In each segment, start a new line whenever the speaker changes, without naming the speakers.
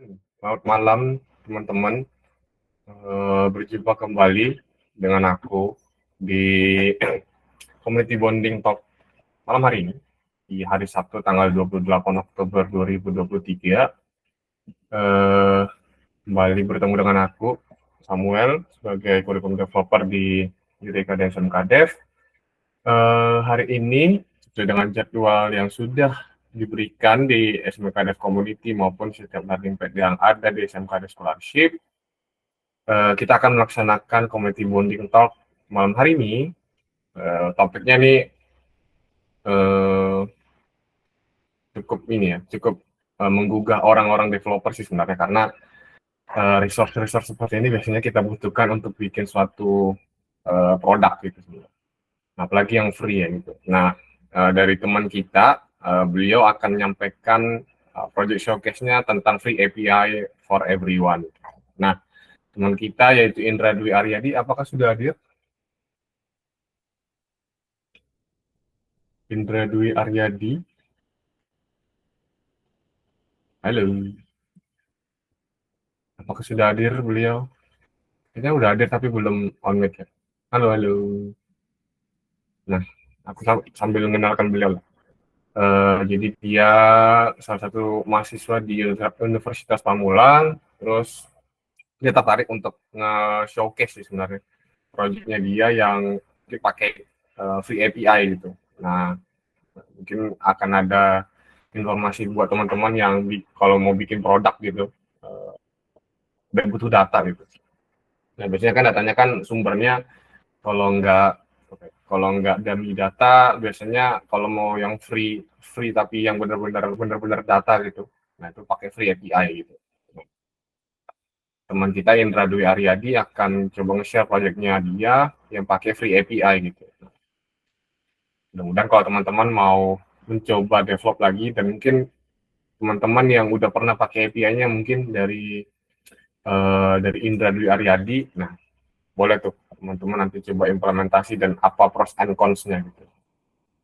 Selamat malam teman-teman, berjumpa kembali dengan aku di Community Bonding Talk malam hari ini, di hari Sabtu tanggal 28 Oktober 2023. Kembali bertemu dengan aku, Samuel, sebagai Curriculum Developer di ITK dan SMK Dev. Hari ini, sesuai dengan jadwal yang sudah diberikan di SMK Dev Community maupun setiap learning pad yang ada di SMK Dev Scholarship, kita akan melaksanakan community bonding talk malam hari ini. Topiknya nih cukup menggugah orang-orang developer sih sebenarnya, karena resource-resource seperti ini biasanya kita butuhkan untuk bikin suatu produk gitu sebenarnya. Apalagi yang free ya gitu. Nah, dari teman kita, beliau akan menyampaikan project showcase-nya tentang free API for everyone. Nah, teman kita yaitu Indra Dwi Aryadi, apakah sudah hadir? Indra Dwi Aryadi, halo. Apakah sudah hadir beliau? Kayaknya udah hadir tapi belum on mic ya. Halo, halo. Nah, aku sambil mengenalkan beliau lah. Jadi dia salah satu mahasiswa di Universitas Pamulang, terus dia tertarik untuk nge-showcase sih sebenarnya proyeknya dia yang dipakai free API gitu. Nah, mungkin akan ada informasi buat teman-teman yang kalau mau bikin produk gitu, dan butuh data gitu. Nah, biasanya kan datanya kan sumbernya kalau nggak dari data, biasanya kalau mau yang free tapi yang benar-benar data gitu, nah itu pakai free API gitu. Teman kita Indra Dwi Aryadi akan coba nge-share proyeknya dia yang pakai free API gitu. Mudah-mudahan kalau teman-teman mau mencoba develop lagi, dan mungkin teman-teman yang udah pernah pakai API-nya mungkin dari Indra Dwi Aryadi, nah boleh tuh teman-teman nanti coba implementasi dan apa pros and cons-nya gitu.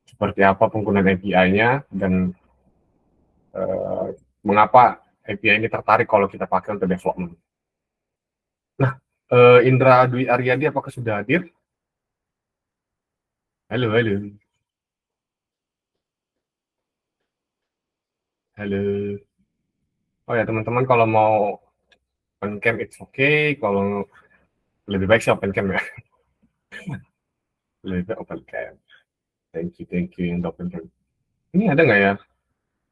Seperti apa penggunaan API-nya, dan mengapa API ini tertarik kalau kita pakai untuk development. Nah, Indra Dwi Aryadi apakah sudah hadir? Halo, halo. Halo. Oh ya teman-teman, kalau mau open cam it's okay, kalau lebih baik sih open cam ya. Lebih baik open cam. Thank you yang open cam. Ini ada nggak ya?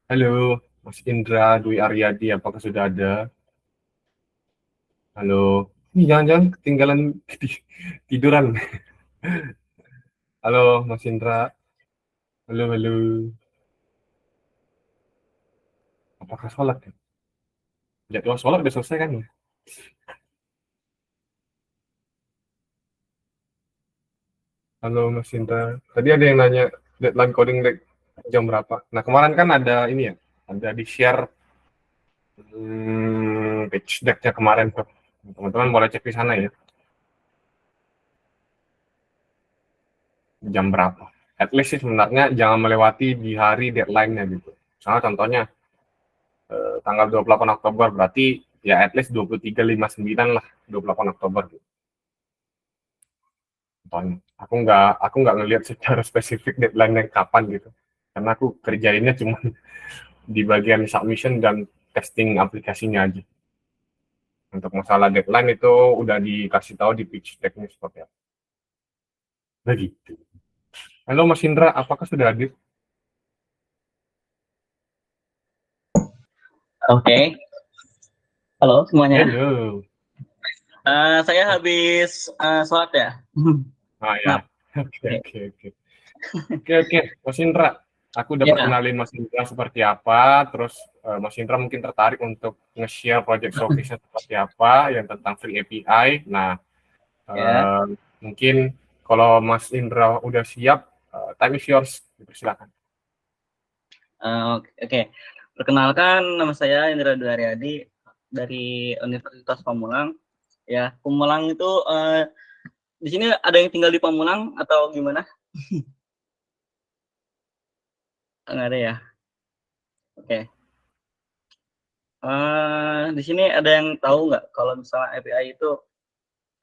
Halo, Mas Indra Dwi Aryadi, apakah sudah ada? Halo. Ini jangan-jangan ketinggalan tiduran. Halo, Mas Indra. Halo, halo. Apakah sholat ya? Jadwal sholat udah selesai kan ya? Halo, Mas Indra. Tadi ada yang nanya deadline coding jam berapa. Nah, kemarin kan ada ini ya, ada di-share pitch deck-nya kemarin tuh. Teman-teman boleh cek di sana ya, jam berapa. At least sih sebenarnya jangan melewati di hari deadline-nya gitu. Misalnya contohnya tanggal 28 Oktober, berarti ya at least 23.59 lah, 28 Oktober gitu. Contohnya. Aku nggak ngelihat secara spesifik deadline-nya kapan gitu. Karena aku kerjainnya cuma di bagian submission dan testing aplikasinya aja. Untuk masalah deadline itu udah dikasih tahu di pitch deck-nya seperti apa. Begitu. Halo Mas Indra, apakah sudah hadir?
Oke, halo semuanya.
Halo.
Saya habis sholat ya.
Ah ya.
Nah,
Oke,
oke.
oke, oke. Oke, Mas Indra. Aku udah
Ya,
perkenalin Mas Indra seperti apa, terus Mas Indra mungkin tertarik untuk nge-share project showcase-nya seperti apa, yang tentang free API. Nah,
ya.
eh, mungkin kalau Mas Indra udah siap, time is yours. Silakan.
Oke. Perkenalkan, nama saya Indra Dwi Aryadi dari Universitas Pamulang. Ya, Pamulang itu di sini ada yang tinggal di Pamulang atau gimana? Nggak ada ya. Oke. Di sini ada yang tahu nggak kalau misalnya API itu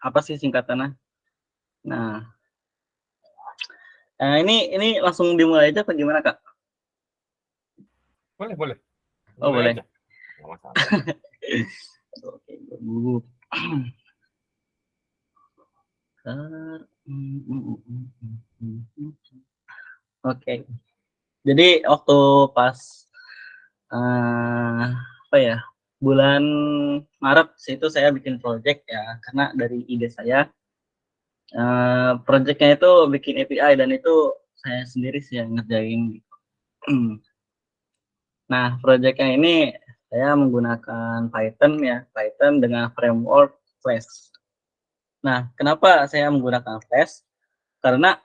apa sih singkatannya? Nah, ini langsung dimulai aja apa gimana, Kak?
Boleh, boleh.
Oh,
Mulai
boleh.
aja. Nggak masalah.
Oke, dulu. Oke. Jadi waktu pas apa ya, bulan Maret itu saya bikin project ya, karena dari ide saya, project itu bikin API dan itu saya sendiri sih yang ngerjain. Nah, project ini saya menggunakan Python ya, Python dengan framework Flash. Nah, kenapa saya menggunakan Flash? Karena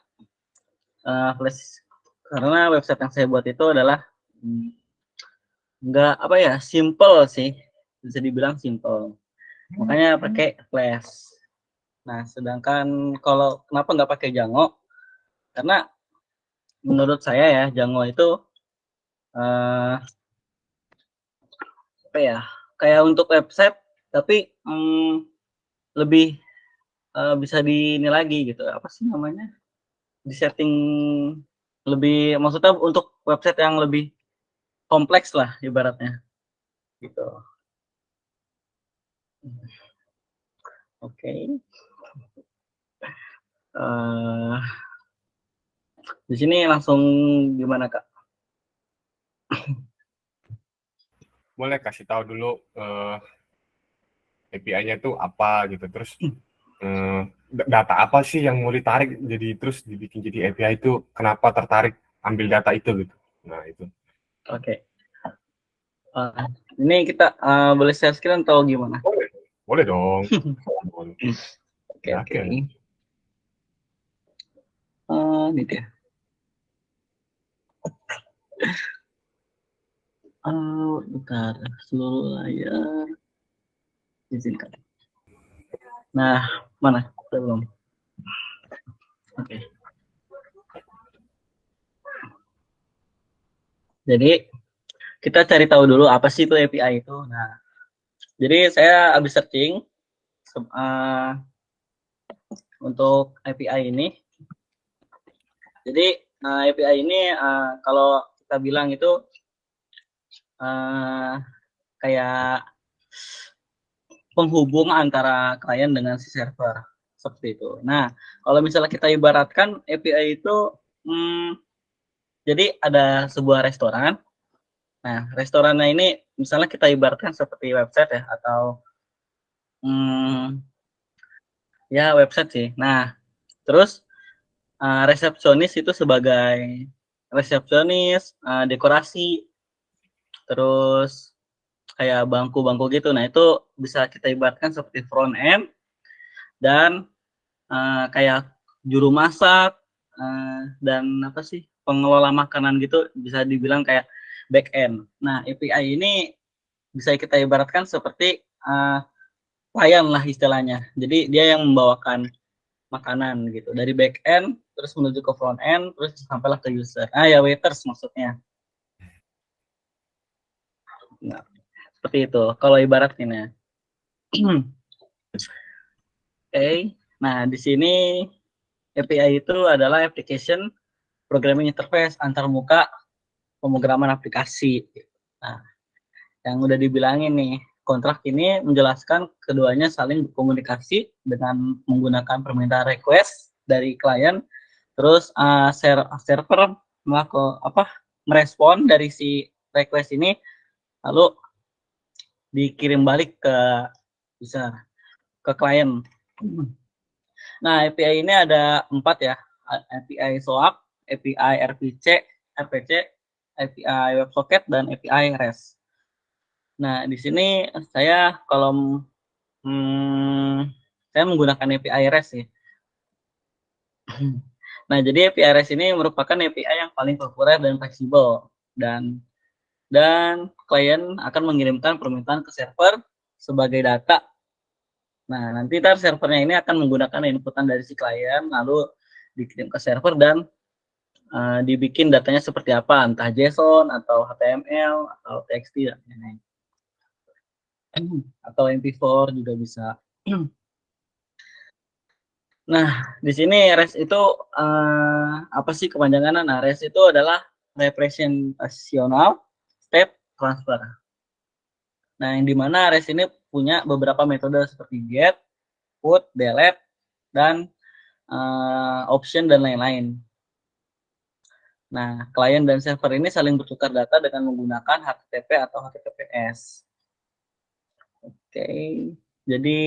Flash karena website yang saya buat itu adalah nggak apa ya, simple sih, bisa dibilang simple. Makanya pakai Flash. Nah, sedangkan kalau kenapa nggak pakai Django? Karena menurut saya ya, Django itu eh, apa ya, kayak untuk website, tapi lebih bisa di ini lagi gitu. Apa sih namanya? Di setting lebih, maksudnya untuk website yang lebih kompleks lah ibaratnya gitu. Oke. Di sini langsung gimana, Kak?
Boleh kasih tahu dulu API-nya itu apa gitu. Terus data apa sih yang mau ditarik jadi terus dibikin jadi API itu, kenapa tertarik ambil data itu gitu. Nah, itu.
Oke. Ini kita boleh share screen atau gimana?
Boleh. Boleh dong. Boleh.
Oke, oke.
Yakin.
Ini dia. Bentar, seluruh layar. Izinkan. Nah, mana? Udah belum? Oke. Jadi kita cari tahu dulu apa sih itu API itu. Nah, jadi saya habis searching untuk API ini. Jadi API ini kalau kita bilang itu kayak penghubung antara klien dengan si server seperti itu. Nah, kalau misalnya kita ibaratkan API itu, jadi ada sebuah restoran. Nah, restorannya ini misalnya kita ibaratkan seperti website ya, atau ya website sih. Nah, terus resepsionis itu sebagai resepsionis, dekorasi, terus kayak bangku-bangku gitu. Nah, itu bisa kita ibaratkan seperti front end, dan kayak juru masak, dan apa sih, pengelola makanan gitu, bisa dibilang kayak back end. Nah, API ini bisa kita ibaratkan seperti klien lah istilahnya. Jadi dia yang membawakan makanan gitu dari back end terus menuju ke front end terus sampailah ke user. Ya waiters maksudnya. Nah, seperti itu kalau ibaratnya. Oke. Nah, di sini API itu adalah application programming interface antar muka pemrograman aplikasi. Nah, yang udah dibilangin nih, kontrak ini menjelaskan keduanya saling berkomunikasi dengan menggunakan permintaan request dari klien, terus server merespon dari si request ini, lalu dikirim balik ke user, ke klien. Nah, API ini ada 4 ya, API SOAP, API RPC, API WebSocket, dan API REST. Nah, di sini saya kalau saya menggunakan API REST sih. Nah, jadi API REST ini merupakan API yang paling populer dan fleksibel, dan klien akan mengirimkan permintaan ke server sebagai data. Nah, nanti servernya ini akan menggunakan inputan dari si klien, lalu dikirim ke server dan dibikin datanya seperti apa, entah JSON atau HTML atau TXT dan lain-lain. atau MP4 juga bisa. Nah, di sini REST itu apa sih kepanjangannya? Nah, REST itu adalah representational step transfer. Nah, yang dimana REST ini punya beberapa metode seperti get, put, delete, dan option dan lain-lain. Nah, klien dan server ini saling bertukar data dengan menggunakan HTTP atau HTTPS. Oke, jadi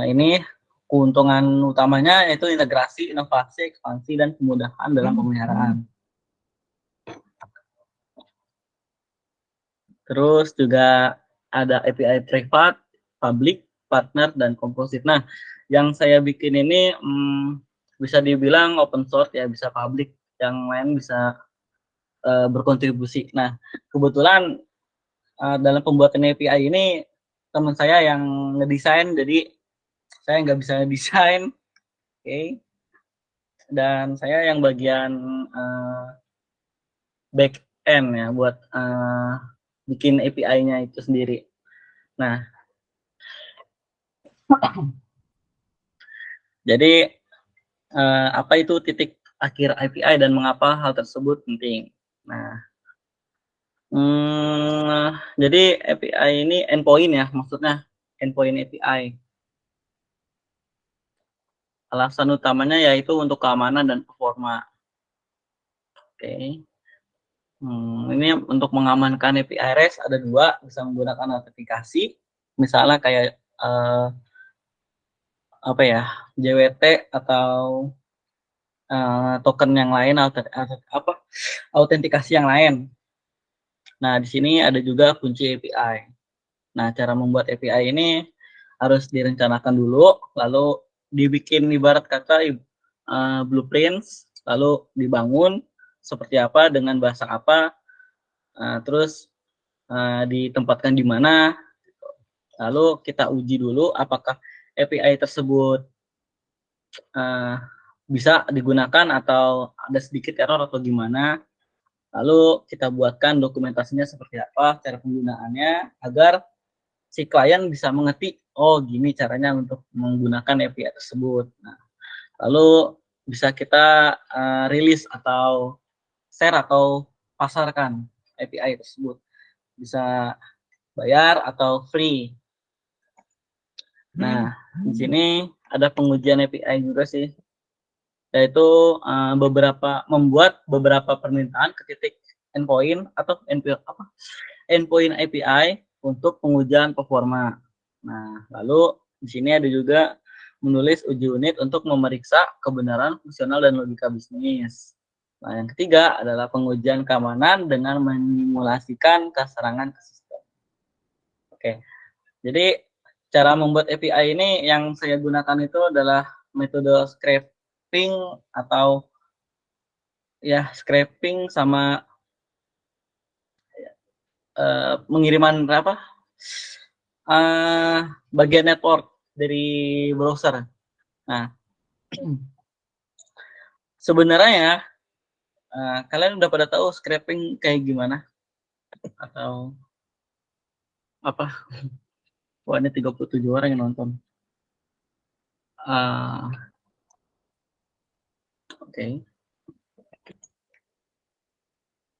ini keuntungan utamanya yaitu integrasi, inovasi, ekspansi, dan kemudahan dalam pemeliharaan. Terus juga ada API privat, public, partner, dan composite. Nah, yang saya bikin ini bisa dibilang open source ya, bisa public, yang lain bisa berkontribusi. Nah, kebetulan dalam pembuatan API ini teman saya yang ngedesain, jadi saya nggak bisa ngedesain, oke. Dan saya yang bagian back end ya buat bikin API-nya itu sendiri. Nah, jadi apa itu titik akhir API dan mengapa hal tersebut penting? Nah, jadi API ini endpoint ya, maksudnya endpoint API. Alasan utamanya yaitu untuk keamanan dan performa. Oke. Ini untuk mengamankan API REST ada dua, bisa menggunakan autentikasi, misalnya kayak apa ya, JWT atau token yang lain, autentikasi yang lain. Nah, di sini ada juga kunci API. Nah, cara membuat API ini harus direncanakan dulu, lalu dibikin ibarat kata blueprints, lalu dibangun seperti apa dengan bahasa apa, terus ditempatkan di mana, lalu kita uji dulu apakah API tersebut bisa digunakan atau ada sedikit error atau gimana. Lalu kita buatkan dokumentasinya seperti apa, cara penggunaannya, agar si klien bisa mengerti, oh gini caranya untuk menggunakan API tersebut. Nah, lalu bisa kita rilis atau share atau pasarkan API tersebut. Bisa bayar atau free. Nah, di sini ada pengujian API juga sih, yaitu membuat beberapa permintaan ke titik endpoint atau endpoint API untuk pengujian performa. Nah, lalu di sini ada juga menulis uji unit untuk memeriksa kebenaran fungsional dan logika bisnis. Nah, yang ketiga adalah pengujian keamanan dengan menyimulasikan keserangan ke sistem. Oke, jadi cara membuat API ini yang saya gunakan itu adalah metode scraping atau ya scraping sama pengiriman apa bagian network dari browser. Nah, sebenarnya ya kalian udah pada tahu scraping kayak gimana atau apa? Wah, ini 37 orang yang nonton. Oke.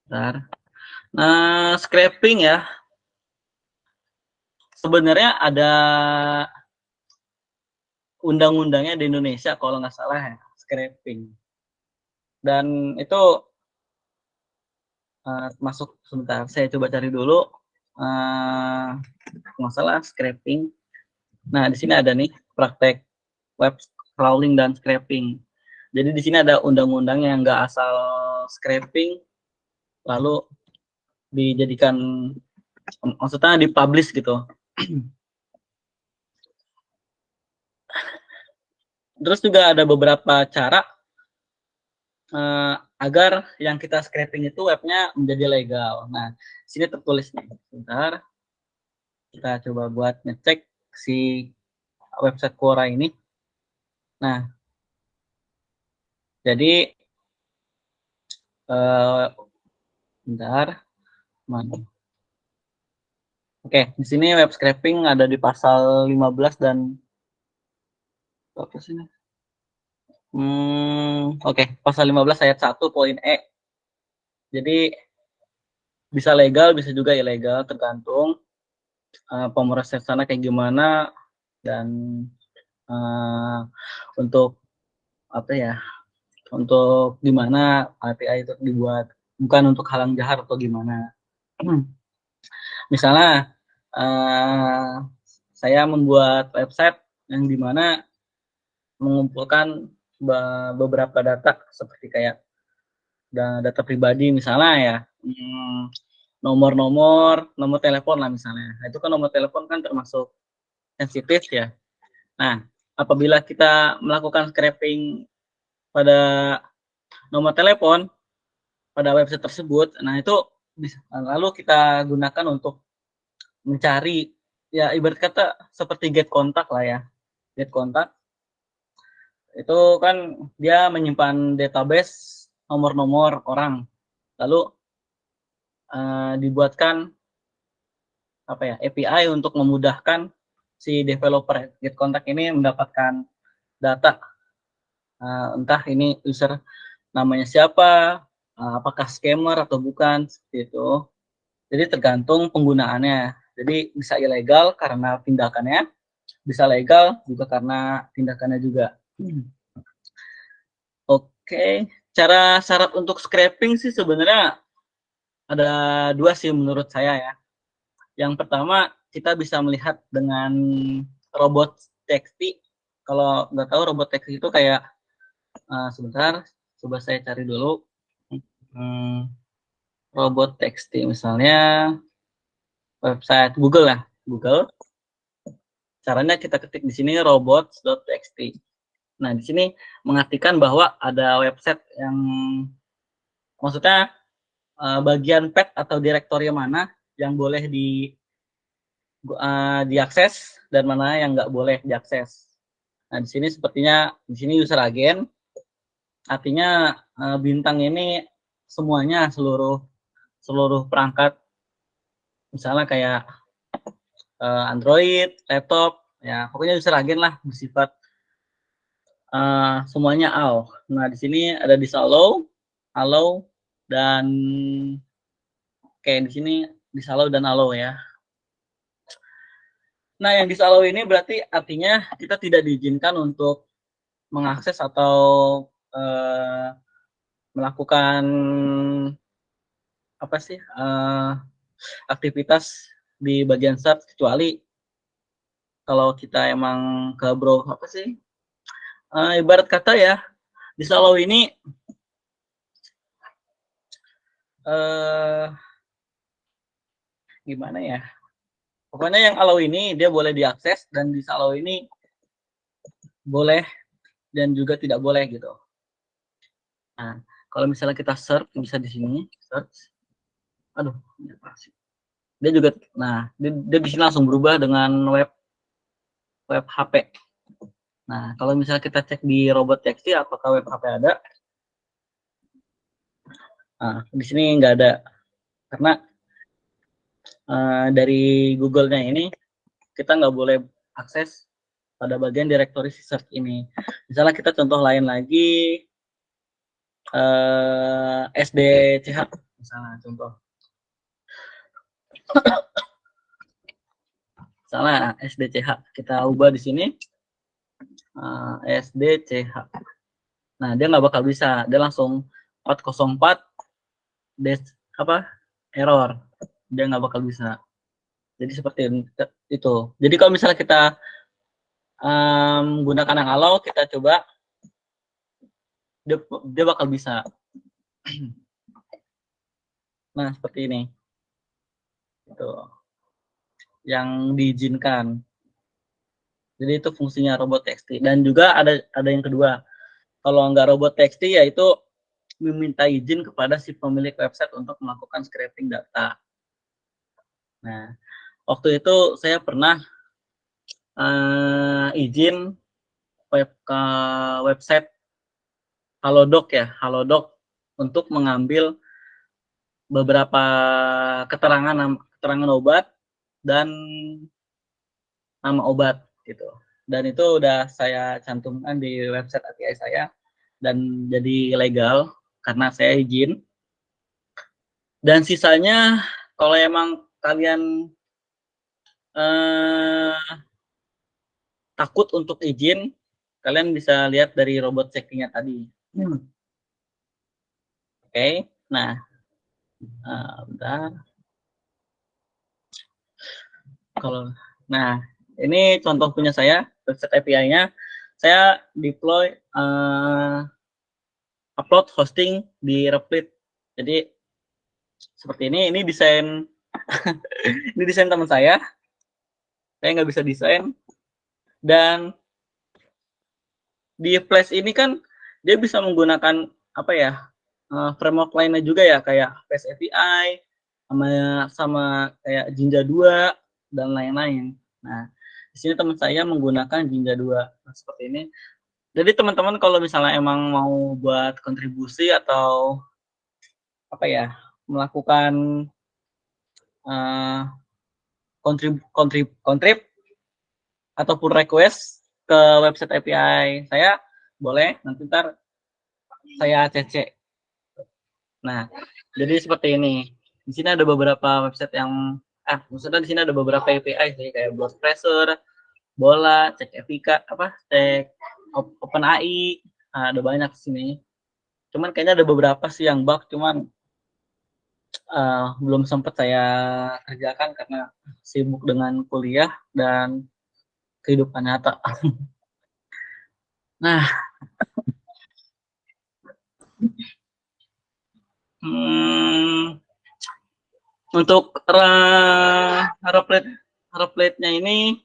Bentar. Nah, scraping ya. Sebenarnya ada undang-undangnya di Indonesia kalau nggak salah ya, scraping. Dan itu masuk sebentar, saya coba cari dulu. Nggak salah scraping. Nah, di sini ada nih praktek web crawling dan scraping. Jadi di sini ada undang-undang yang nggak asal scraping lalu dijadikan, maksudnya dipublish gitu. Terus juga ada beberapa cara agar yang kita scraping itu webnya menjadi legal. Nah, sini tertulis nih. Sebentar, kita coba buat ngecek si website Quora ini. Nah, jadi bentar, mana? Oke, di sini web scraping ada di pasal 15 dan apa sih ini? Oke, pasal 15 ayat 1 poin E. Jadi bisa legal, bisa juga ilegal, tergantung pemrosesannya kayak gimana dan untuk apa ya? Untuk gimana API itu dibuat, bukan untuk hal yang jahat atau gimana. Misalnya saya membuat website yang dimana mengumpulkan beberapa data seperti kayak data pribadi misalnya ya, nomor telepon lah misalnya. Nah, itu kan nomor telepon kan termasuk sensitif ya. Nah, apabila kita melakukan scraping pada nomor telepon pada website tersebut, nah itu lalu kita gunakan untuk mencari ya ibarat kata seperti get kontak lah ya. Get kontak itu kan dia menyimpan database nomor-nomor orang. Lalu dibuatkan apa ya API untuk memudahkan si developer get kontak ini mendapatkan data entah ini user namanya siapa, apakah scammer atau bukan seperti itu. Jadi tergantung penggunaannya. Jadi bisa ilegal karena tindakannya, bisa legal juga karena tindakannya juga. Oke, cara syarat untuk scraping sih sebenarnya ada dua sih menurut saya ya. Yang pertama kita bisa melihat dengan robot TXT. Kalau nggak tahu robot TXT itu kayak sebentar, coba saya cari dulu. Robot TXT misalnya website Google ya, Google. Caranya kita ketik di sini robots.txt. Nah, di sini mengartikan bahwa ada website yang maksudnya bagian path atau direktori mana yang boleh diakses dan mana yang nggak boleh diakses. Nah, di sini sepertinya di sini user agent, artinya bintang ini semuanya seluruh perangkat, misalnya kayak Android, laptop, ya pokoknya user agent lah bersifat semuanya all. Nah, di sini ada disallow, allow, dan di sini disallow dan allow ya. Nah, yang disallow ini berarti artinya kita tidak diizinkan untuk mengakses atau melakukan apa sih aktivitas di bagian search kecuali kalau kita emang ke apa sih ibarat kata ya disallow ini gimana ya, pokoknya yang allow ini dia boleh diakses dan disallow ini boleh dan juga tidak boleh gitu. Nah, kalau misalnya kita search bisa di sini search, aduh dia juga, nah dia di sini langsung berubah dengan web HP. Nah, kalau misalnya kita cek di robot TXT apakah web HP ada? Nah, di sini nggak ada karena dari Google-nya ini kita nggak boleh akses pada bagian directory search ini. Misalnya kita contoh lain lagi SDCH misalnya contoh. Misalnya SDCH kita ubah di sini SDCH. Nah, dia nggak bakal bisa, dia langsung 404 error, dia nggak bakal bisa. Jadi seperti itu. Jadi kalau misalnya kita gunakan yang allow, kita coba dia bakal bisa. Nah, seperti ini. Itu yang diizinkan. Jadi itu fungsinya robot TXT. Dan juga ada yang kedua. Kalau nggak robot TXT yaitu meminta izin kepada si pemilik website untuk melakukan scraping data. Nah, waktu itu saya pernah izin ke website Halodoc ya, Halodoc untuk mengambil beberapa keterangan obat dan nama obat gitu. Dan itu udah saya cantumkan di website API saya dan jadi legal karena saya izin. Dan sisanya kalau emang kalian takut untuk izin, kalian bisa lihat dari robot checkingnya tadi. Oke, nah, bentar. Nah, ini contoh punya saya, website API-nya. Saya deploy upload hosting di Replit. Jadi seperti ini desain ini desain teman saya. Saya nggak bisa desain. Dan di Flash ini kan dia bisa menggunakan apa ya, framework lainnya juga ya, kayak Flash API sama kayak Jinja 2 dan lain-lain. Nah, di sini teman saya menggunakan Jinja 2. Nah, seperti ini. Jadi teman-teman kalau misalnya emang mau buat kontribusi atau apa ya, melakukan kontrib ataupun request ke website API saya, boleh, nanti ntar saya CC. Nah, jadi seperti ini. Di sini ada beberapa website yang maksudnya di sini ada beberapa API sih, kayak Blood Pressure, Bola, Cek Etika, Cek OpenAI, ada banyak di sini. Cuman kayaknya ada beberapa sih yang bug, cuman belum sempat saya kerjakan karena sibuk dengan kuliah dan kehidupan nyata. Nah, untuk replit-nya ini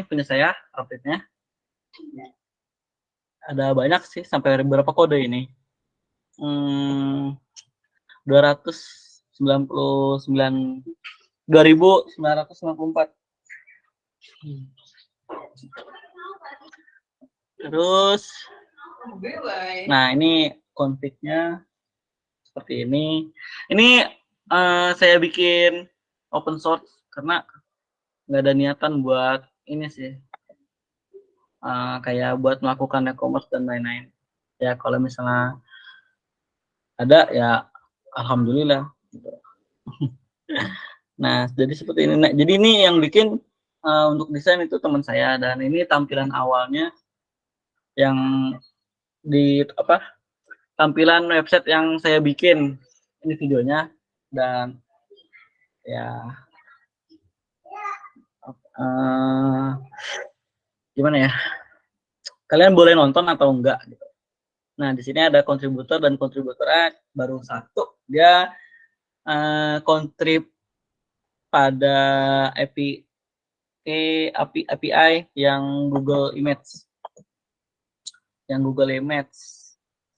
punya saya replit-nya. Ada banyak sih, sampai berapa kode ini? 299.994. Terus, nah ini config-nya seperti ini. Ini saya bikin open source karena nggak ada niatan buat ini sih, kayak buat melakukan e-commerce dan lain-lain. Ya kalau misalnya ada ya alhamdulillah. Nah jadi seperti ini. Nah, jadi ini yang bikin untuk desain itu teman saya, dan ini tampilan awalnya yang di tampilan website yang saya bikin. Ini videonya, dan ya gimana ya, kalian boleh nonton atau enggak gitu. Nah di sini ada kontributor, dan kontributornya baru satu, dia kontrib pada API yang Google Image,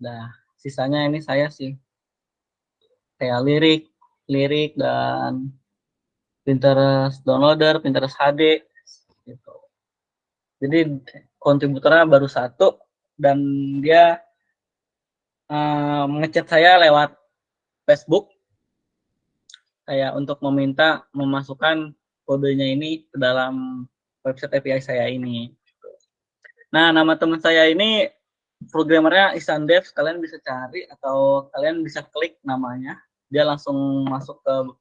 Nah sisanya ini saya sih, kayak lirik dan Pinterest downloader, Pinterest HD gitu. Jadi kontributornya baru satu, dan dia ngechat saya lewat Facebook kayak untuk meminta memasukkan kodenya ini ke dalam website API saya ini. Nah, nama teman saya ini programmernya Isandev, kalian bisa cari atau kalian bisa klik namanya, dia langsung masuk ke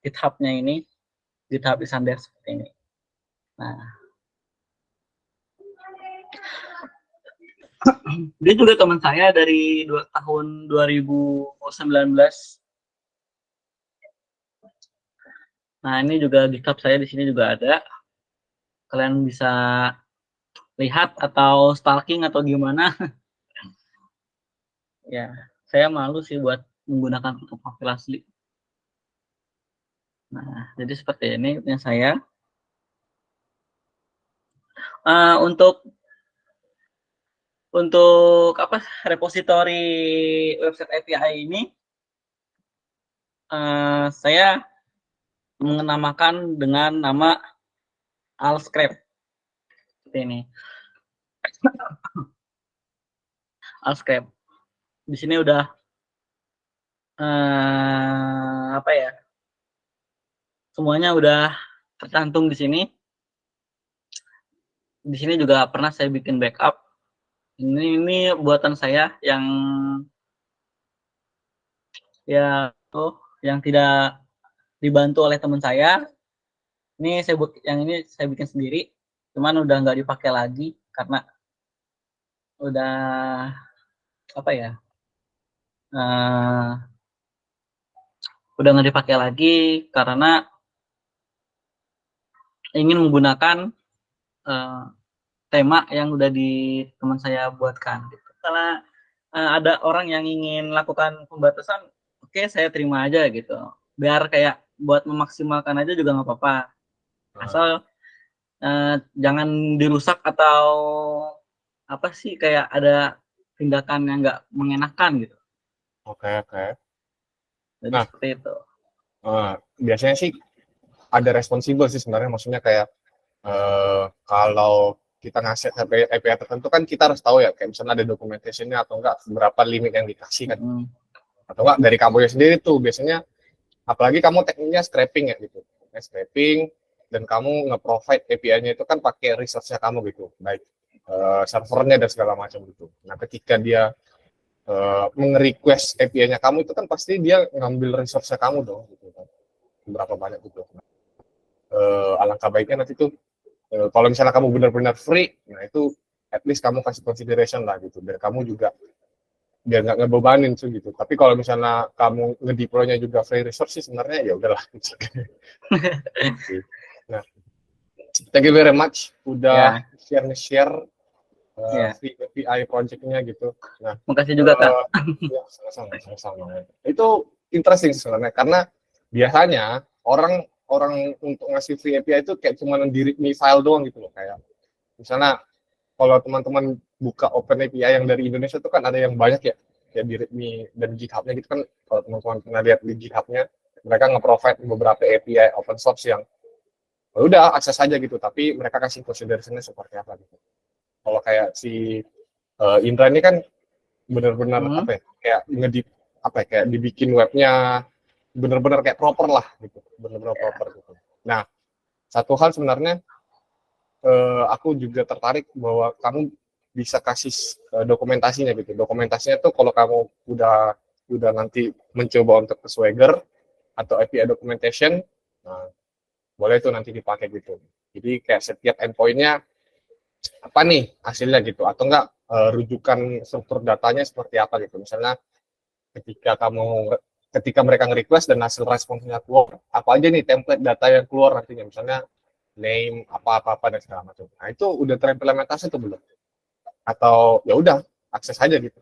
GitHub-nya ini, GitHub Isandev seperti ini. Nah, dia juga teman saya dari tahun 2019. Nah, ini juga GitHub saya di sini juga ada. Kalian bisa lihat atau stalking atau gimana. Ya, saya malu sih buat menggunakan foto profil asli. Nah, jadi seperti ini punya saya. Untuk repositori website API ini, saya menamakan dengan nama Alscript seperti ini. Alscript. Di sini udah apa ya? Semuanya udah tercantum di sini. Di sini juga pernah saya bikin backup. Ini buatan saya ya yang tidak dibantu oleh teman saya. Yang ini saya bikin sendiri. Cuman udah nggak dipakai lagi karena udah apa ya? Uh, udah nggak dipakai lagi karena ingin menggunakan tema yang udah di teman saya buatkan. Gitu. Karena ada orang yang ingin lakukan pembatasan, oke saya terima aja gitu. Biar kayak buat memaksimalkan aja juga nggak apa-apa. Asal jangan dirusak atau apa sih kayak ada tindakan yang nggak mengenakan gitu.
Oke.
Jadi
Nah,
seperti itu.
biasanya sih ada responsibel sih sebenarnya, maksudnya kayak kalau kita ngasih API tertentu kan kita harus tahu ya, kayak misalnya ada documentation-nya atau enggak, berapa limit yang dikasih kan. Atau enggak dari kamu sendiri tuh biasanya, apalagi kamu tekniknya scraping ya gitu. Scraping dan kamu nge-provide API-nya itu kan pakai resource-nya kamu gitu, baik servernya dan segala macam gitu. Nah, ketika dia nge-request API-nya kamu itu kan pasti dia ngambil resource-nya kamu dong gitu kan. Berapa banyak gitu. Alangkah baiknya nanti tuh kalau misalnya kamu benar-benar free, nah itu at least kamu kasih consideration lah gitu, biar kamu juga biar nggak ngebebanin tuh gitu. Tapi kalau misalnya kamu ngedeploy-nya juga free resource sih sebenarnya ya udahlah. Nah, thank you very much udah share free API project-nya gitu. Nah,
makasih juga Kak.
Ya, sama-sama. Itu interesting sebenarnya karena biasanya orang untuk ngasih free API itu kayak cuma di file doang gitu loh, kayak misalnya kalau teman-teman buka Open API yang dari Indonesia itu kan ada yang banyak ya, kayak di README dan GitHub-nya gitu kan. Kalau teman-teman pernah lihat di GitHub-nya, mereka nge-provide beberapa API open source yang udah akses aja gitu, tapi mereka kasih consideration-nya seperti apa gitu. Kalau kayak si Indra ini kan benar-benar apa ya, kayak ngedip apa ya, kayak dibikin webnya benar-benar kayak proper lah gitu, benar-benar proper gitu. Nah, satu hal sebenarnya aku juga tertarik bahwa kamu bisa kasih dokumentasinya gitu. Dokumentasinya tuh kalau kamu udah nanti mencoba untuk ke Swagger atau API documentation, nah, boleh tuh nanti dipakai gitu. Jadi kayak setiap endpoint-nya apa nih hasilnya gitu, atau enggak rujukan struktur datanya seperti apa gitu. Misalnya ketika mereka nge-request dan hasil responsnya keluar, apa aja nih template data yang keluar nantinya, misalnya name apa dan segala macam. Nah, itu udah terimplementasi tuh belum? Atau ya udah akses aja gitu?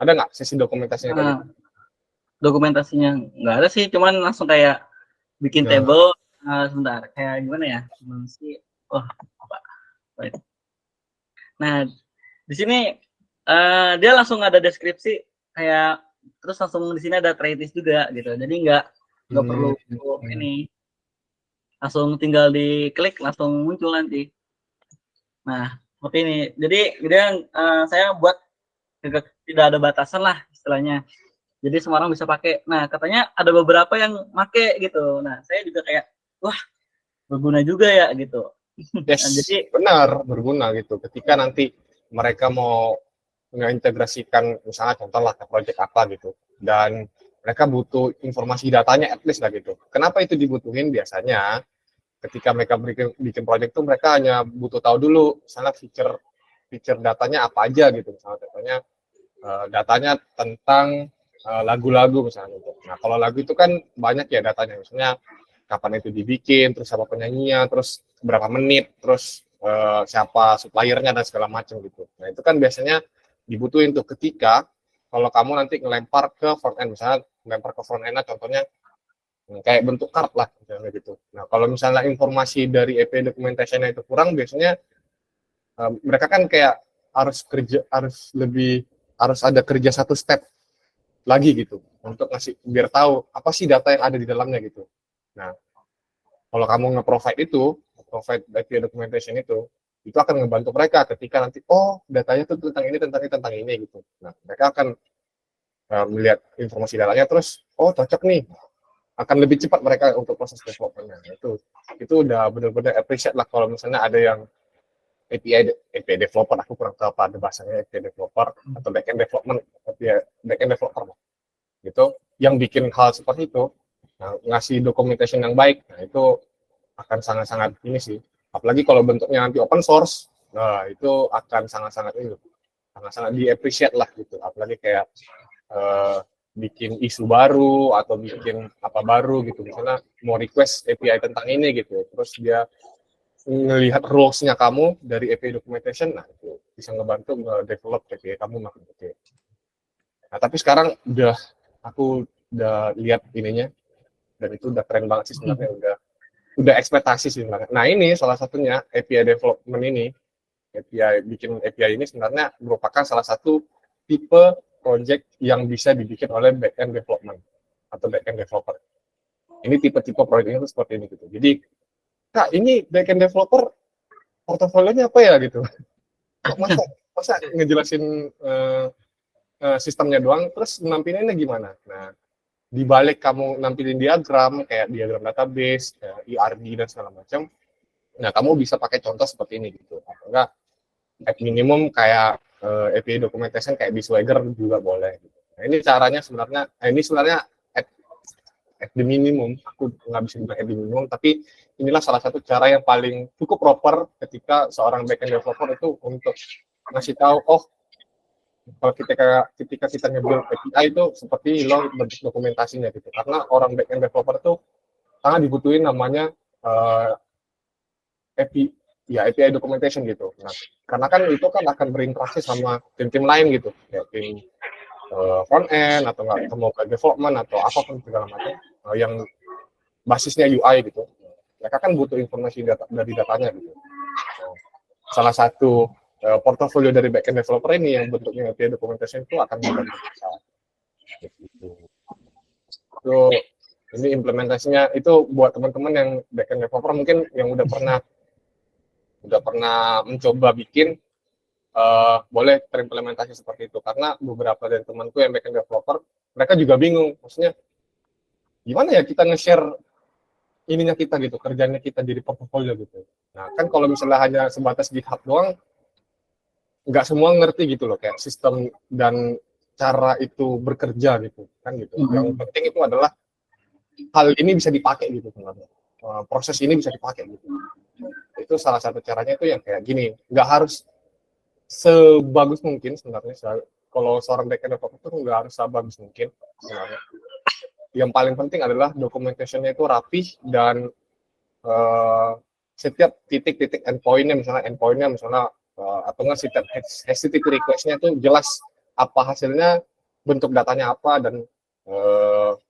Ada nggak sesi dokumentasinya kayak gitu?
Dokumentasinya nggak ada sih, cuman langsung kayak bikin table. Sebentar, kayak gimana ya? Nah, di sini dia langsung ada deskripsi kayak, terus langsung di sini ada traces juga gitu. Jadi nggak perlu ini, langsung tinggal diklik langsung muncul nanti. Nah, seperti ini. Jadi saya buat tidak ada batasan lah istilahnya. Jadi semua orang bisa pakai. Nah, katanya ada beberapa yang pakai gitu. Nah, saya juga kayak, wah, berguna juga ya gitu.
Yes,
Nah, jadi
benar, berguna gitu. Ketika nanti mereka mau mengintegrasikan misalnya contoh lah ke project apa gitu, dan mereka butuh informasi datanya at least lah gitu. Kenapa itu dibutuhin? Biasanya ketika mereka bikin project tuh mereka hanya butuh tahu dulu misalnya feature datanya apa aja gitu. Misalnya contohnya datanya tentang lagu-lagu misalnya gitu. Nah, kalau lagu itu kan banyak ya datanya, misalnya kapan itu dibikin, terus siapa penyanyinya, terus berapa menit, terus siapa suppliernya dan segala macam gitu. Nah, itu kan biasanya dibutuhin tuh ketika kalau kamu nanti ngelempar ke front end, misalnya ngelempar ke front end contohnya kayak bentuk card lah misalnya gitu. Nah, kalau misalnya informasi dari API documentation itu kurang, biasanya mereka kan kayak harus ada kerja satu step lagi gitu untuk ngasih biar tahu apa sih data yang ada di dalamnya gitu. Nah, kalau kamu provide data documentation itu akan ngebantu mereka ketika nanti datanya tuh tentang ini gitu. Nah, mereka akan melihat informasi datanya, terus cocok nih, akan lebih cepat mereka untuk proses development-nya. Itu udah benar-benar appreciate lah kalau misalnya ada yang API developer, aku kurang tahu apa ada bahasanya API developer atau backend development, backend developer gitu, yang bikin hal seperti itu, ngasih documentation yang baik. Nah, itu akan sangat-sangat ini sih, apalagi kalau bentuknya nanti open source, nah itu akan sangat-sangat di-appreciate lah gitu, apalagi kayak bikin isu baru atau bikin apa baru gitu, misalnya mau request API tentang ini gitu, terus dia ngelihat rules-nya kamu dari API documentation, nah itu bisa ngebantu nge-develop API kamu makin oke. Nah, tapi sekarang aku udah lihat ininya, dan itu udah keren banget sih sebenarnya, udah ekspektasi sih sebenarnya. Nah, ini salah satunya API development ini, bikin API ini sebenarnya merupakan salah satu tipe project yang bisa dibikin oleh backend development atau backend developer. Ini tipe-tipe project itu seperti ini gitu. Jadi, Kak, ini backend developer portofolionya apa ya gitu? Masa ngejelasin sistemnya doang, terus nampilinnya gimana? Nah, di balik kamu nampilin diagram, kayak diagram database, kayak ERD dan segala macam, nah kamu bisa pakai contoh seperti ini gitu. Atau enggak, at minimum kayak API documentation kayak di Swagger juga boleh. Gitu. Nah, ini caranya sebenarnya, at the minimum, aku nggak bisa bilang at the minimum, tapi inilah salah satu cara yang paling cukup proper ketika seorang backend developer itu untuk ngasih tahu, kalau ketika kita nge-build API itu seperti lo bentuk dokumentasinya gitu. Karena orang backend developer itu sangat dibutuhin namanya API documentation gitu. Nah, karena kan itu kan akan berinteraksi sama tim-tim lain gitu, kayak tim front end atau nggak mau ke development atau apapun segala macam yang basisnya UI gitu. Mereka kan butuh informasi dari datanya gitu. Salah satu portofolio dari backend developer ini yang bentuknya API documentation itu akan membantu kita. Gitu. Itu ini implementasinya itu buat teman-teman yang backend developer mungkin yang udah pernah mencoba bikin, boleh terimplementasi seperti itu, karena beberapa dari temanku yang backend developer mereka juga bingung, maksudnya gimana ya kita nge-share ininya kita gitu, kerjanya kita jadi portfolio gitu. Nah kan kalau misalnya hanya sebatas GitHub doang, nggak semua ngerti gitu loh, kayak sistem dan cara itu bekerja gitu kan gitu. Yang penting itu adalah hal ini bisa dipakai gitu sebenarnya, proses ini bisa dipakai gitu. Itu salah satu caranya itu yang kayak gini, nggak harus sebagus mungkin sebenarnya. Kalau seorang backend developer itu nggak harus sebagus mungkin sebenarnya. Yang paling penting adalah documentation-nya itu rapih dan setiap titik-titik endpoint-nya misalnya atau nggak setiap HTTP request-nya itu jelas apa hasilnya, bentuk datanya apa, dan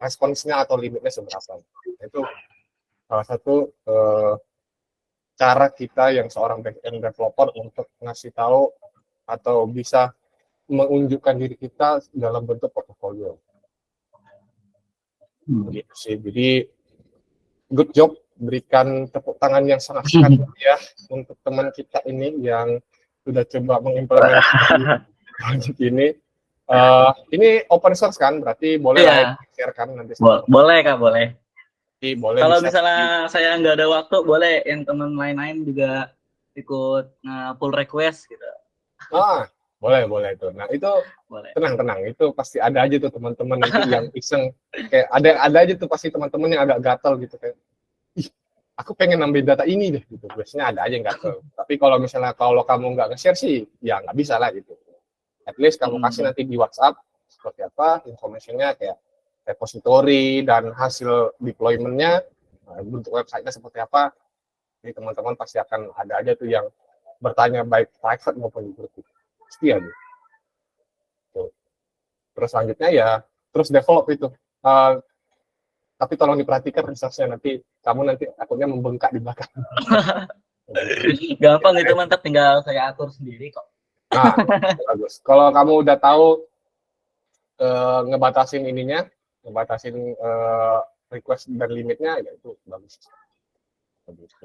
responsnya atau limitnya seberapa. Itu salah satu cara kita yang seorang backend developer untuk ngasih tahu atau bisa menunjukkan diri kita dalam bentuk portofolio. Gitu sih. Jadi good job, berikan tepuk tangan yang sangat-sangat ya untuk teman kita ini yang sudah coba mengimplementasi project ini. Ini open source kan, berarti boleh lah ya share kan nanti.
Boleh Kak, boleh.
Boleh.
Kalau misalnya saya nggak ada waktu, boleh yang teman lain-lain juga ikut pull request gitu.
Boleh itu. Nah itu boleh. Tenang, itu pasti ada aja tuh teman-teman nanti yang iseng, kayak ada aja tuh pasti teman-teman yang agak gatal gitu, kayak aku pengen nambah data ini deh gitu. Biasanya ada aja yang gatal. Tapi kalau misalnya kamu nggak nge-share sih, ya nggak bisa lah gitu. At least kamu kasih nanti di WhatsApp seperti apa informasinya, kayak repository dan hasil deployment-nya, bentuk website-nya seperti apa. Jadi teman-teman pasti akan ada aja tuh yang bertanya baik private maupun di grup. Pasti aja. Terus selanjutnya ya terus develop itu. Tapi tolong diperhatikan resource-nya, kamu takutnya membengkak di belakang.
Gampang itu, mantap, tinggal saya atur sendiri kok.
Nah, bagus. Kalau kamu udah tahu ngebatasin request dan limitnya, ya itu bagus.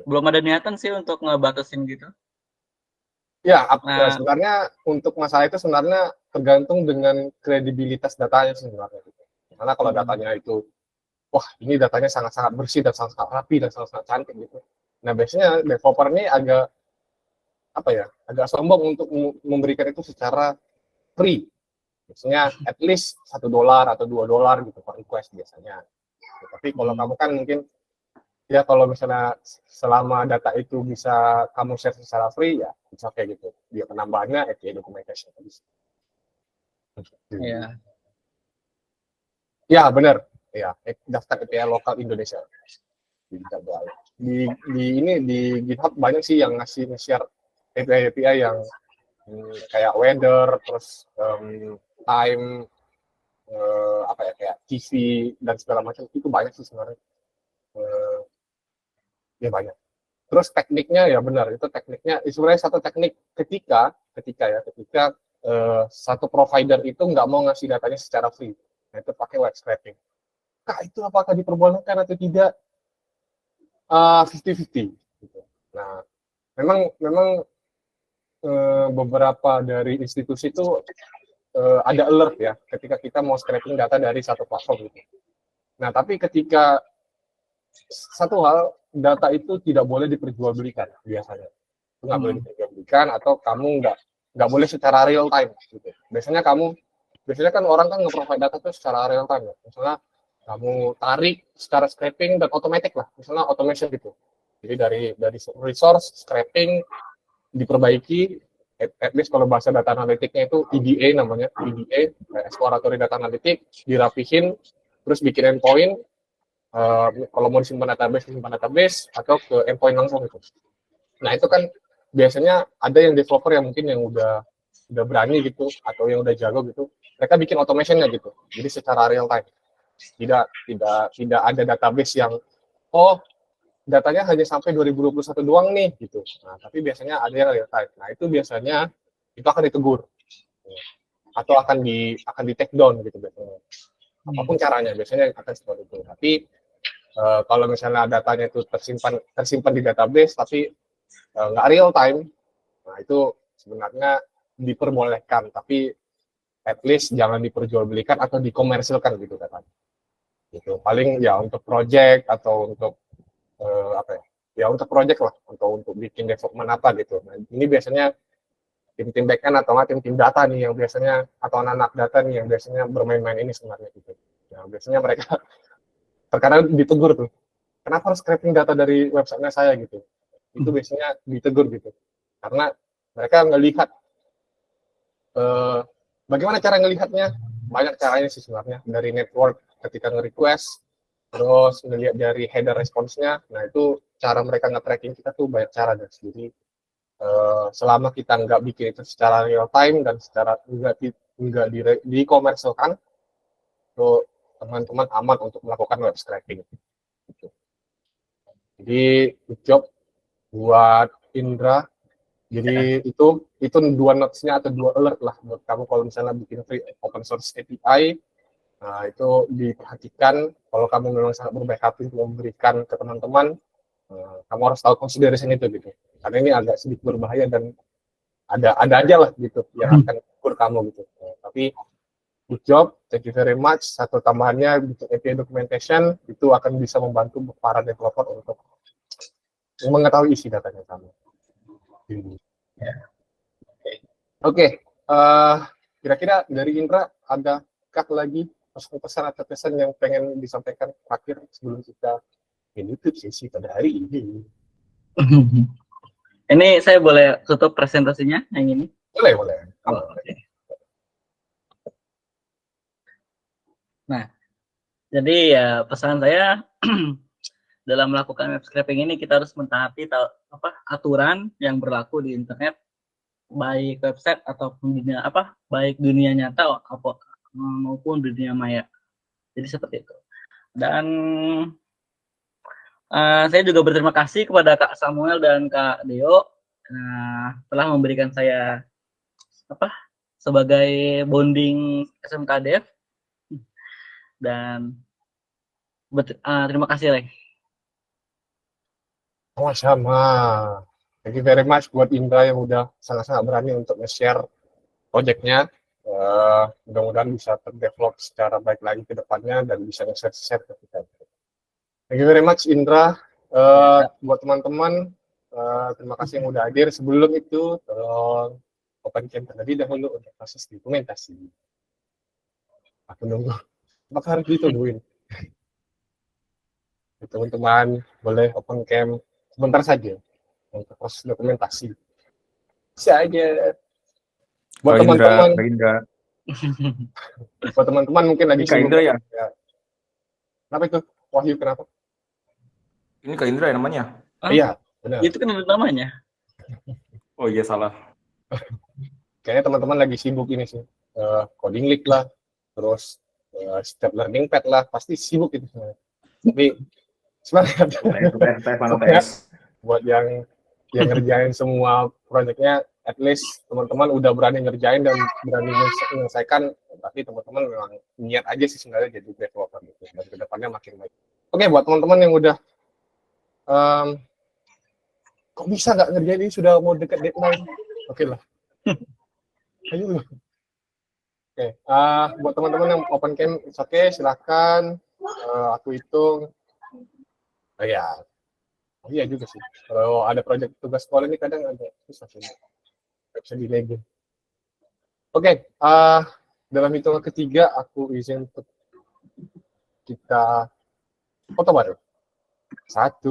Belum ada niatan sih untuk ngebatasin gitu.
Ya, sebenarnya untuk masalah itu sebenarnya tergantung dengan kredibilitas datanya sebenarnya. Karena kalau datanya itu, wah ini datanya sangat-sangat bersih dan sangat-sangat rapi dan sangat-sangat cantik gitu. Nah biasanya developer ini agak sombong untuk memberikan itu secara free. Biasanya at least $1 atau $2 gitu per request biasanya. Tapi kalau kamu kan mungkin ya kalau misalnya selama data itu bisa kamu share secara free ya bisa kayak gitu. Dia penambahannya API documentation.
Ya.
Ya benar. Ya daftar API lokal Indonesia. Di GitHub banyak sih yang nge-share API yang kayak weather, terus time, kayak TV dan segala macam itu banyak sih sebenarnya. Ya banyak. Terus tekniknya ya benar, itu tekniknya sebenarnya satu teknik ketika satu provider itu nggak mau ngasih datanya secara free, nah itu pakai web scraping. Kak, itu apakah diperbolehkan atau tidak? 50-50 gitu. Nah, memang beberapa dari institusi itu ada alert ya ketika kita mau scraping data dari satu platform gitu. Nah, tapi ketika satu hal, data itu tidak boleh diperjualbelikan biasanya. Itu nggak boleh diperjualbelikan atau kamu nggak boleh secara real time gitu. Biasanya kan orang kan nge-provide data tuh secara real time ya. Misalnya kamu tarik secara scraping dan otomatis lah, misalnya automation gitu. Jadi dari resource scraping diperbaiki, at least kalau bahasa data analitiknya itu EDA namanya, EDA, exploratory data analytic, dirapihin, terus bikin endpoint, kalau mau disimpan database atau ke endpoint langsung gitu. Nah itu kan biasanya ada yang developer yang mungkin yang udah berani gitu atau yang udah jago gitu, mereka bikin automationnya gitu. Jadi secara real time. Tidak ada database yang datanya hanya sampai 2021 doang nih gitu. Nah, tapi biasanya ada yang real time. Nah, itu biasanya itu akan ditegur atau akan di take down gitu biasanya. Apapun caranya biasanya akan seperti itu. Tapi kalau misalnya datanya itu tersimpan di database tapi nggak real time, nah itu sebenarnya diperbolehkan, tapi at least jangan diperjualbelikan atau dikomersilkan gitu katanya. Gitu. Paling ya untuk project atau untuk untuk project lah, untuk bikin development apa gitu. Nah, ini biasanya tim backend atau tim data nih yang biasanya atau anak-anak data nih yang biasanya bermain-main ini sebenarnya gitu. Nah, biasanya mereka terkadang ditegur tuh, kenapa harus scraping data dari websitenya saya gitu. Itu biasanya ditegur gitu. Karena mereka ngelihat bagaimana cara ngelihatnya, banyak caranya sih sebenarnya, dari network ketika nge-request, terus ngelihat dari header response-nya. Nah itu cara mereka nge-tracking kita tuh banyak cara guys. Jadi selama kita nggak bikin itu secara real time dan secara nggak dikomersilkan, tuh teman-teman aman untuk melakukan web scraping. Gitu. Jadi good job buat Indra. Jadi itu dua notes-nya atau dua alert lah buat kamu kalau misalnya bikin free open source API. Nah, itu diperhatikan kalau kamu memang sangat berbaik hati untuk memberikan ke teman-teman, kamu harus tahu consideration itu gitu. Karena ini agak sedikit berbahaya dan ada aja lah gitu yang akan ukur kamu gitu. Tapi good job, thank you very much. Satu tambahannya bikin API documentation itu akan bisa membantu para developer untuk mengetahui isi datanya kamu. Oke, kira-kira dari Indra adakah lagi pesan-pesan atau pesan yang pengen disampaikan terakhir sebelum kita menutup sesi pada hari ini?
Ini saya boleh tutup presentasinya yang ini?
Boleh.
Okay. Nah, jadi ya pesan saya dalam melakukan web scraping ini kita harus mentaati aturan yang berlaku di internet, baik website ataupun baik dunia nyata maupun dunia maya. Jadi seperti itu. Dan saya juga berterima kasih kepada Kak Samuel dan Kak Deo telah memberikan saya sebagai bonding SMK Dev. Dan terima kasih, Leng.
Sama-sama. Thank you very much buat Indra yang udah sangat-sangat berani untuk nge-share project-nya. Mudah-mudahan bisa terdevelop secara baik lagi ke depannya dan bisa nge-share ke kita. Thank you very much Indra. Buat teman-teman, terima kasih yang udah hadir. Sebelum itu, tolong open cam terlebih dahulu untuk proses dokumentasi. Aku nunggu. Apakah harus ditungguin? Teman-teman, boleh open cam sebentar saja untuk proses dokumentasi. Bisa aja. Buat teman-teman, buat teman-teman mungkin lagi
Kak Indra ya?
Kenapa itu? Wahyu, kenapa?
Ini Kak Indra ya namanya?
Iya, benar.
Itu kan ada namanya.
Oh iya, salah.
Kayaknya teman-teman lagi sibuk ini sih. Coding League lah, terus step learning pad lah, pasti sibuk itu sebenarnya. Tapi sebenarnya buat yang ngerjain semua proyeknya, at least teman-teman udah berani ngerjain dan berani menyelesaikan. Tapi teman-teman memang niat aja sih sebenarnya jadi developer gitu, dan kedepannya makin baik. Oke, buat teman-teman yang udah kok bisa nggak ngerjain ini, sudah mau dekat deadline, oke lah. Ayo. Oke, buat teman-teman yang open cam, oke, silakan. Aku hitung. Oh iya juga sih. Kalau ada proyek tugas sekolah ini kadang ada susah sih. Nggak bisa dilege. Oke, dalam hitungan ketiga aku izin untuk kita foto baru. 1,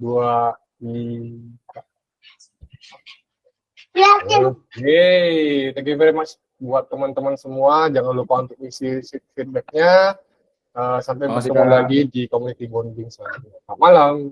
2, 3. Yeay, thank you very much buat teman-teman semua. Jangan lupa untuk isi feedbacknya. Sampai bertemu lagi di community bonding selanjutnya. Selamat malam.